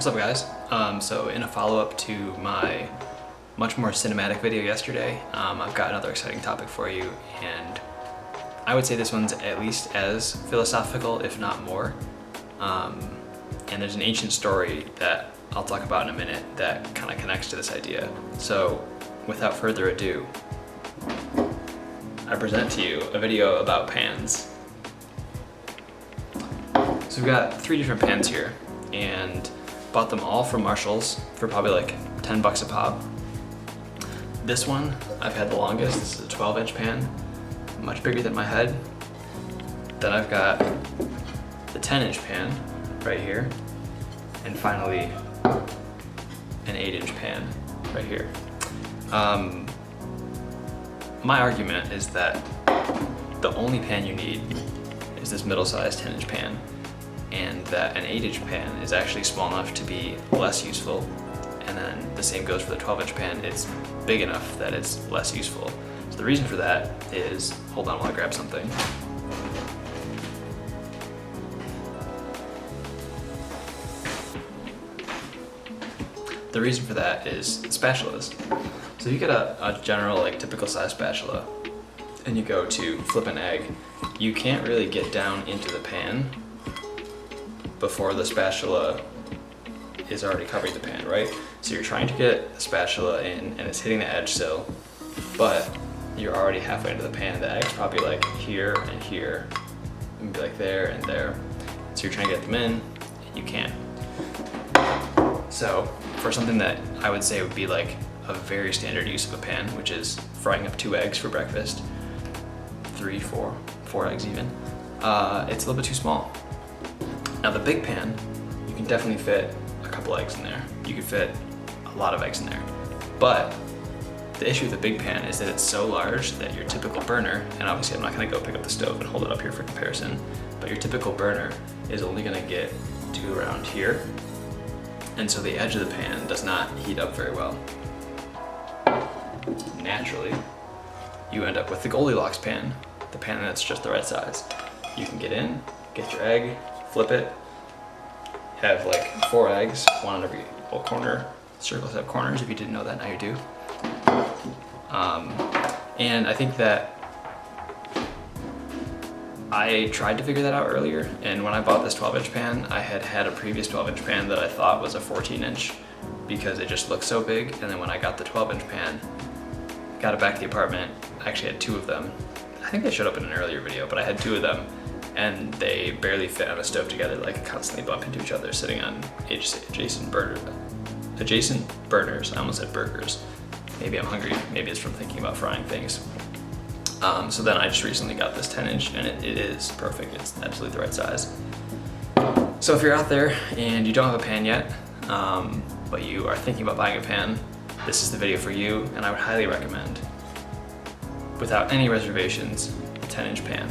What's up, guys? So in a follow-up to my much more cinematic video yesterday, I've got another exciting topic for you, and I would say this one's at least as philosophical, if not more. And there's an ancient story that I'll talk about in a minute that kind of connects to this idea. So without further ado, I present to you a video about pans. So we've got 3 different pans here, and bought them all from Marshall's for probably like 10 bucks a pop. This one I've had the longest. This is a 12-inch pan, much bigger than my head. Then I've got the 10-inch pan right here, and finally an 8-inch pan right here. My argument is that the only pan you need is this middle-sized 10-inch pan, and that an 8-inch pan is actually small enough to be less useful, and then the same goes for the 12-inch pan. It's big enough that it's less useful. So the reason for that is, hold on while I grab something. The reason for that is spatulas. So if you get a general, like, typical size spatula, and you go to flip an egg, you can't really get down into the pan before the spatula is already covering the pan, right? So you're trying to get the spatula in, and it's hitting the edge still, but you're already halfway into the pan. The egg's probably like here and here, maybe like there and there. So you're trying to get them in, and you can't. So for something that I would say would be like a very standard use of a pan, which is frying up 2 eggs for breakfast, 3, 4 eggs even, it's a little bit too small. Now the big pan, you can definitely fit a couple eggs in there. You can fit a lot of eggs in there. But the issue with the big pan is that it's so large that your typical burner, and obviously I'm not gonna go pick up the stove and hold it up here for comparison, but your typical burner is only gonna get to around here. And so the edge of the pan does not heat up very well. Naturally, you end up with the Goldilokx pan, the pan that's just the right size. You can get in, get your egg, flip it, have like 4 eggs, 1 on every little corner. Circles have corners. If you didn't know that, now you do. And I think that I tried to figure that out earlier, and when I bought this 12-inch pan, I had a previous 12-inch pan that I thought was a 14-inch because it just looked so big, and then when I got the 12-inch pan, got it back to the apartment, I actually had 2 of them. I think they showed up in an earlier video, but I had 2 of them, and they barely fit on a stove together, like constantly bump into each other sitting on adjacent burners. I almost said burgers. Maybe I'm hungry, maybe it's from thinking about frying things. So then I just recently got this 10-inch, and it is perfect. It's absolutely the right size. So if you're out there and you don't have a pan yet, but you are thinking about buying a pan, this is the video for you, and I would highly recommend, without any reservations, a 10-inch pan.